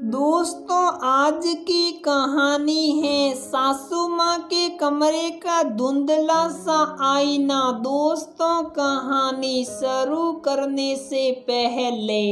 दोस्तों, आज की कहानी है सासू माँ के कमरे का धुंधला सा आईना। दोस्तों, कहानी शुरू करने से पहले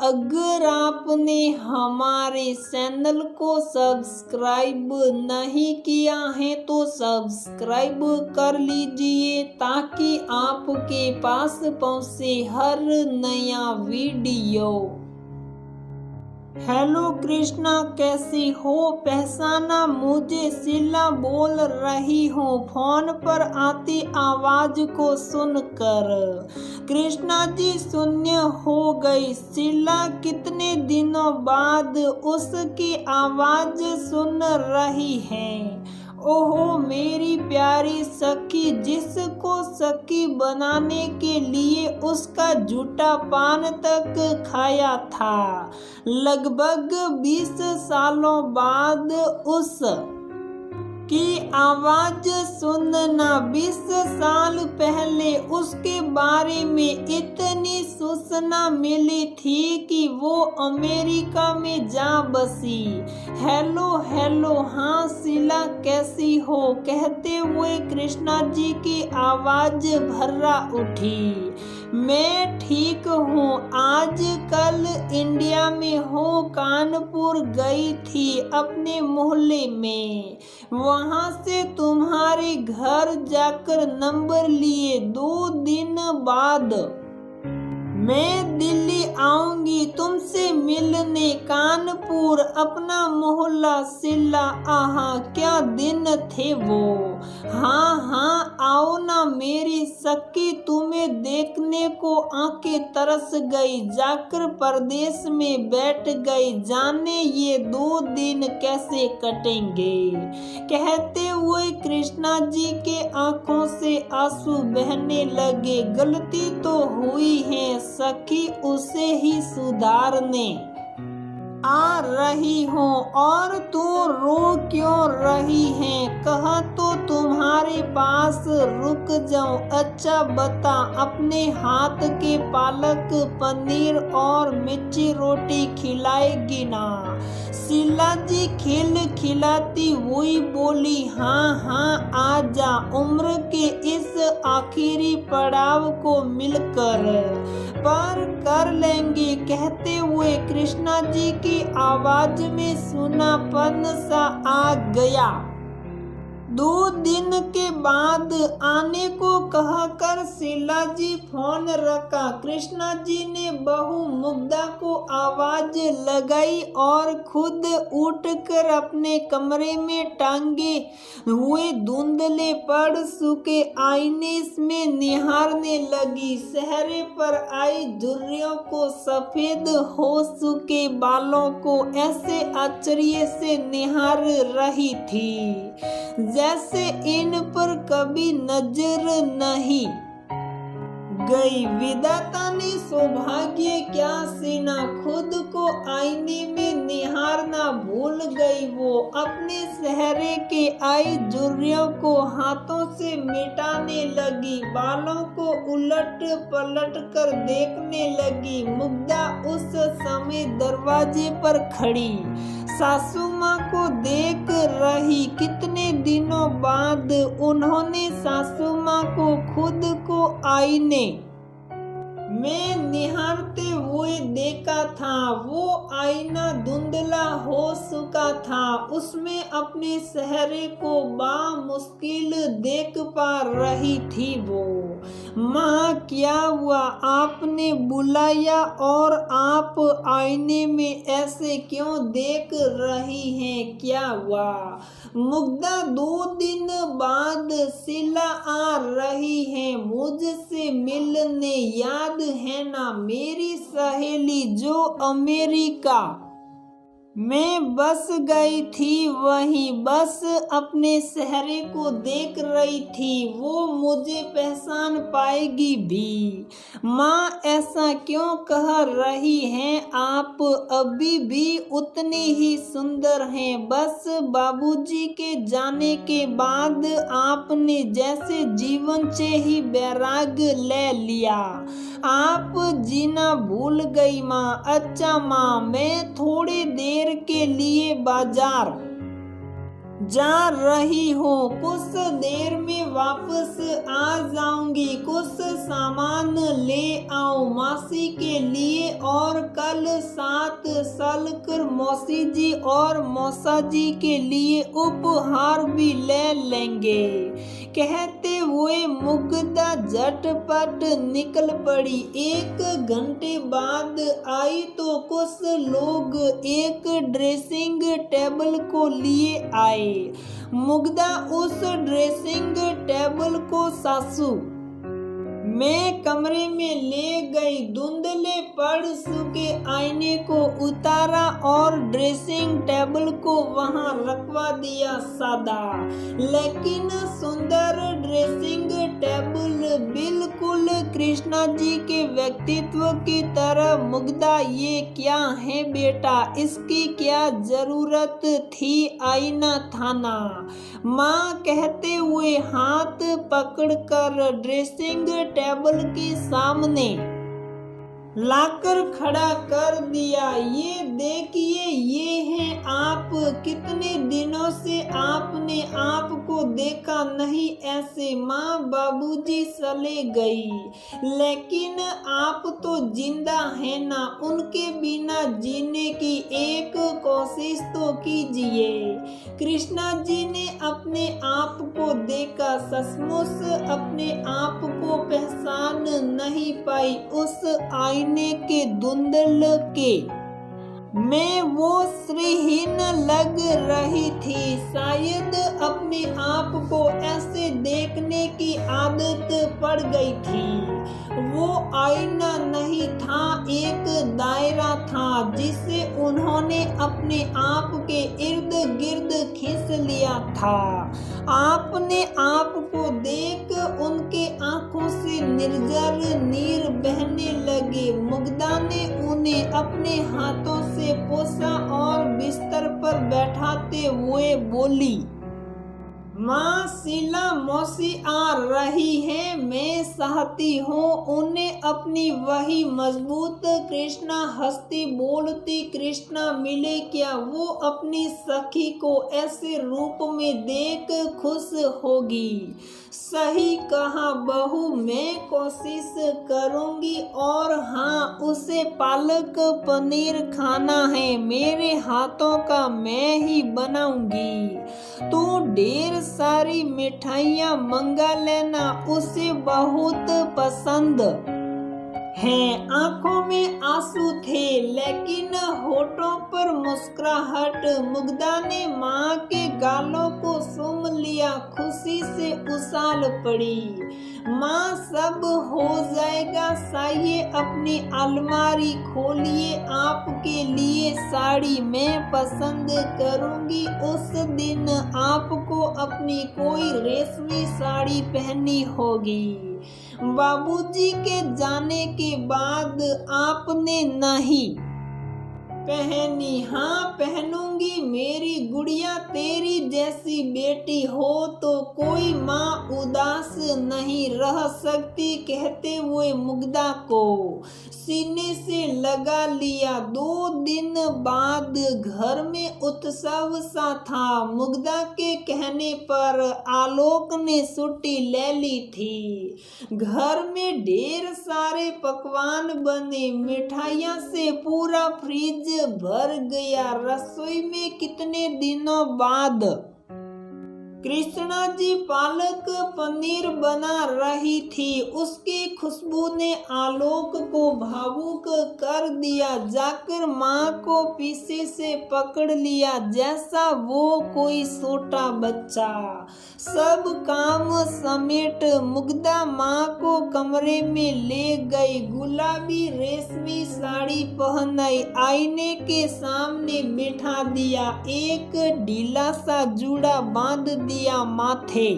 अगर आपने हमारे चैनल को सब्सक्राइब नहीं किया है तो सब्सक्राइब कर लीजिए ताकि आपके पास पहुँचे हर नया वीडियो। हेलो कृष्णा, कैसी हो? पहचाना मुझे? शीला बोल रही हूँ फोन पर आती आवाज को सुनकर। कृष्णा जी शून्य हो गई। शीला कितने दिनों बाद उसकी आवाज सुन रही है। ओहो मेरी प्यारी सखी, जिसको सखी बनाने के लिए उसका झूठा पान तक खाया था। लगभग 20 सालों बाद उस की आवाज सुनना। 20 साल पहले उसके बारे में इतनी सूचना मिली थी कि वो अमेरिका में जा बसी। हेलो हेलो, हाँ शीला कैसी हो? कहते हुए कृष्णा जी की आवाज भर्रा उठी। मैं ठीक हूँ, आज कल इंडिया में हूँ। कानपुर गई थी अपने मोहल्ले में, वहाँ से तुम्हारे घर जाकर नंबर लिए। 2 दिन बाद मैं दिल्ली आऊंगी तुमसे मिलने। कानपुर अपना मोहल्ला। शीला, आहा क्या दिन थे वो। हाँ हाँ आओ ना मेरी सखी, तुम्हें देखने को आंखें तरस गई। जाकर परदेश में बैठ गई, जाने ये 2 दिन कैसे कटेंगे। कहते हुए कृष्णा जी के आंखों से आंसू बहने लगे। गलती तो हुई है सखी, उसे ही सुधारने आ रही हूँ। और तू रो क्यों रही है? कहा तो तुम्हारे पास रुक जाऊं। अच्छा बता, अपने हाथ के पालक पनीर और मिर्ची रोटी खिलाएगी ना? शीला जी खिलाती हुई बोली, हाँ हाँ आजा, उम्र के इस आखिरी पड़ाव को मिलकर पार कर लेंगे। कहते हुए कृष्णा जी की आवाज में सुनापन सा आ गया। 2 दिन के बाद आने को कहकर शीला जी फोन रखा। कृष्णा जी ने बहू मुग्धा को आवाज लगाई और खुद उठकर अपने कमरे में टांगे हुए धुंधले पड़ चुके आईने में निहारने लगी। चेहरे पर आई झुर्रियों को, सफेद हो चुके बालों को ऐसे आश्चर्य से निहार रही थी जैसे इन पर कभी नजर नहीं गई। विधाता ने सौभाग्य क्या सीना, खुद को आईने में निहारना भूल गई। वो अपने चेहरे के आई झुर्रियों को हाथों से मिटाने लगी, बालों को उलट पलट कर देखने लगी। मुग्धा उस समय दरवाजे पर खड़ी सासू माँ को देख रही। कितने दिनों बाद उन्होंने सासू माँ को खुद को आईने में निहारते हुए देखा था। वो आईना धुंधला हो चुका था, उसमें अपने चेहरे को मुश्किल देख पा रही थी वो। माँ क्या हुआ? आपने बुलाया और आप आईने में ऐसे क्यों देख रही हैं? क्या हुआ? मुग्धा 2 दिन बाद शीला आ रही है मुझसे मिलने। याद है ना मेरी सहेली जो अमेरिका में बस गई थी? वहीं बस अपने चेहरे को देख रही थी। वो मुझे पहचान पाएगी भी। माँ ऐसा क्यों कह रही हैं? आप अभी भी उतनी ही सुंदर हैं। बस बाबूजी के जाने के बाद आपने जैसे जीवन से ही वैराग ले लिया। आप जीना भूल गई माँ। अच्छा माँ, मैं थोड़े देर के लिए बाजार जा रही हूँ, कुछ देर में वापस आ जाऊंगी, कुछ सामान ले आओ मासी के लिए और कल साथ चलकर मौसी जी और मौसा जी के लिए उपहार भी ले लेंगे। कहते हुए मुग्धा झटपट निकल पड़ी। 1 घंटे बाद आई तो कुछ लोग एक ड्रेसिंग टेबल को लिए आए। मुग्धा उस ड्रेसिंग टेबल को सासू मैं कमरे में ले गई, धुंधले पड़ चुके आईने को उतारा और ड्रेसिंग टेबल को वहां रखवा दिया। सादा लेकिन सुंदर ड्रेसिंग टेबल बिल्कुल कृष्णा जी के व्यक्तित्व की तरह। मुग्धा ये क्या है बेटा, इसकी क्या जरूरत थी? आईना थाना माँ कहते हुए हाथ पकड़कर ड्रेसिंग टेबल के सामने लाकर खड़ा कर दिया। ये देखिए, ये हैं आप। कितने दिनों से आपने आपको देखा नहीं ऐसे। माँ बाबूजी चले गई, लेकिन आप तो जिंदा है ना, उनके बिना जीने की एक कोशिश तो कीजिए। कृष्णा जी ने अपने आप को देखा, सचमुच अपने आप को पहचान नहीं पाई। उस आईने के धुंधल के में वो श्रीहीन लग रही थी। शायद अपने आप को ऐसे देखने की आदत पड़ गई थी। वो आईना नहीं था, एक दायरा था जिसे उन्होंने अपने आप के इर्द गिर्द खींच लिया था। आपने आप को देख उनके आंखों से निर्जर नीर बहने लगे। मुग्धा ने उन्हें अपने हाथों से पोसा और बिस्तर पर बैठाते हुए बोली, माँ शीला मौसी आ रही है, मैं चाहती हूँ उन्हें अपनी वही मजबूत कृष्णा हंसती बोलती कृष्णा मिले क्या? वो अपनी सखी को ऐसे रूप में देख खुश होगी। सही कहा बहू, मैं कोशिश करूंगी। और हाँ, उसे पालक पनीर खाना है, मेरे हाथों का मैं ही बनाऊंगी। तू ढेर सारी मिठाइयाँ मंगा लेना, उसे बहुत पसंद हैं। आंखों में आंसू थे लेकिन होठों पर मुस्कुराहट। मुग्धा ने माँ के गालों को चूम लिया, खुशी से उछाल पड़ी। माँ सब हो जाएगा, चाहिए अपनी अलमारी खोलिए, आपके लिए साड़ी मैं पसंद करूंगी। उस दिन आपको अपनी कोई रेशमी साड़ी पहनी होगी। बाबूजी के जाने के बाद आपने नहीं पहनी। हाँ पहनूंगी, मेरी गुड़िया तेरी जैसी बेटी हो तो कोई माँ उदास नहीं रह सकती। कहते हुए मुग्धा को सीने से लगा लिया। 2 दिन बाद घर में उत्सव सा था। मुग्धा के कहने पर आलोक ने छुट्टी ले ली थी। घर में ढेर सारे पकवान बने, मिठाइयाँ से पूरा फ्रिज भर गया। रसोई में कितने दिनों बाद कृष्णा जी पालक पनीर बना रही थी। उसकी खुशबू ने आलोक को भावुक कर दिया। जाकर माँ को पीछे से पकड़ लिया जैसा वो कोई छोटा बच्चा। सब काम समेट मुग्धा माँ को कमरे में ले गई। गुलाबी रेशमी साड़ी पहनाई, आईने के सामने बिठा दिया, एक ढीला सा जूड़ा बांध दिया माथे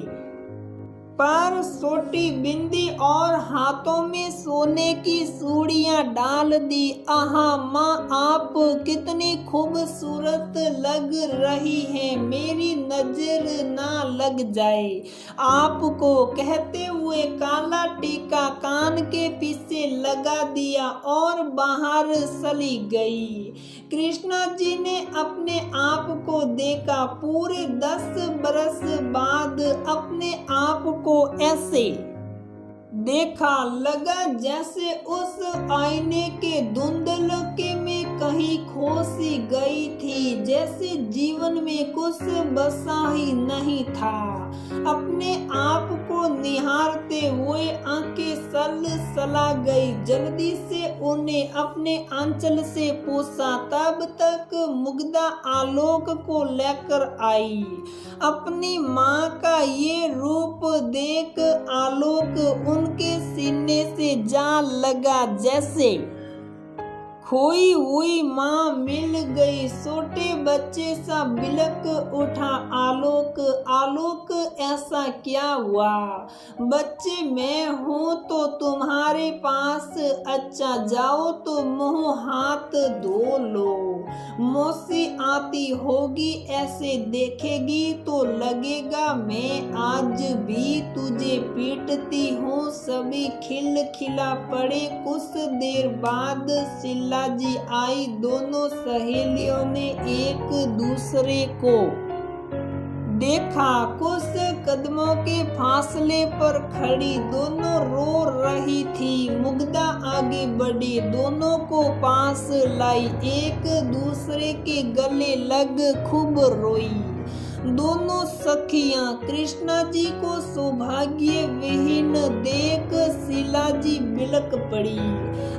पर छोटी बिंदी और हाथों में सोने की चूड़ियां डाल दी। आहा माँ, आप कितनी खूबसूरत लग रही हैं, मेरी नजर ना लग जाए आपको। कहते हुए काला टीका कान के पीछे लगा दिया और बाहर चली गई। कृष्णा जी ने अपने आप को देखा। पूरे 10 बरस बाद अपने आप को ऐसे देखा, लगा जैसे उस आईने के धुंधलके में कहीं खो सी गई थी, जैसे जीवन में कुछ बसा ही नहीं था। अपने आप को निहारते हुए आंखें सलसला गई। जल्दी से उन्हें अपने आंचल से पूछा। तब तक मुग्धा आलोक को लेकर आई। अपनी माँ का ये रूप देख आलोक उनके सीने से जा लगा, जैसे खोई हुई माँ मिल गई। छोटे बच्चे सा बिलक उठा आलोक। आलोक ऐसा क्या हुआ? बच्चे मैं हूँ तो तुम्हारे पास। अच्छा जाओ तो मुँह हाथ धो लो। मौसी आती होगी, ऐसे देखेगी तो लगेगा मैं आज भी तुझे पीटती हूँ। सभी खिलखिला पड़े। कुछ देर बाद शीला जी आई। दोनों सहेलियों ने एक दूसरे को देखा। कुछ कदमों के फासले पर खड़ी दोनों रो रही थी। मुग्धा आगे बढ़ी, दोनों को पास लाई, एक दूसरे के गले लग खूब रोई। दोनों सखियां कृष्णा जी को सौभाग्य विहीन देख शीला जी बिलक पड़ी।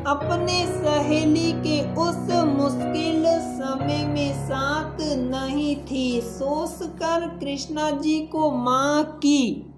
अपने सहेली के उस मुश्किल समय में साथ नहीं थी। सोचकर कृष्णा जी को माँ की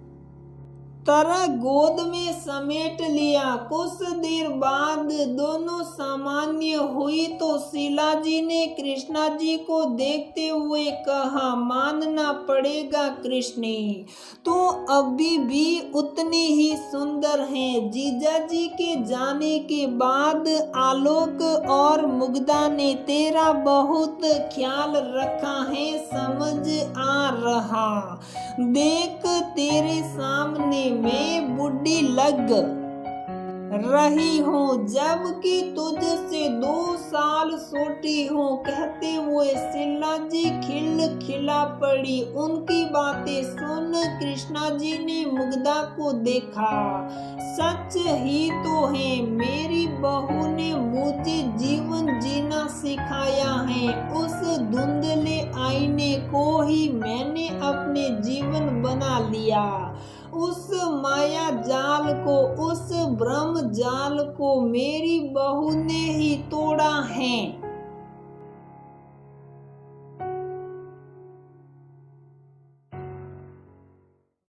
तरह गोद में समेट लिया। कुछ देर बाद दोनों सामान्य हुई तो शीला जी ने कृष्णा जी को देखते हुए कहा, मानना पड़ेगा कृष्णी, तू अभी भी उतनी ही सुंदर है। जीजा जी के जाने के बाद आलोक और मुग्धा ने तेरा बहुत ख्याल रखा है, समझ आ रहा। देख तेरे सामने मैं बूढ़ी लग रही हूँ, जबकि तुझसे 2 साल छोटी हूँ। कहते हुए शीला जी खिलखिला पड़ी। उनकी बातें सुन कृष्णा जी ने मुग्धा को देखा। सच ही तो है, मेरी बहू ने मुझे जीवन जीना सिखाया है। उस धुंधले आईने को ही मैंने अपने जीवन बना लिया। उस माया जाल को, उस ब्रह्म जाल को मेरी बहू ने ही तोड़ा है।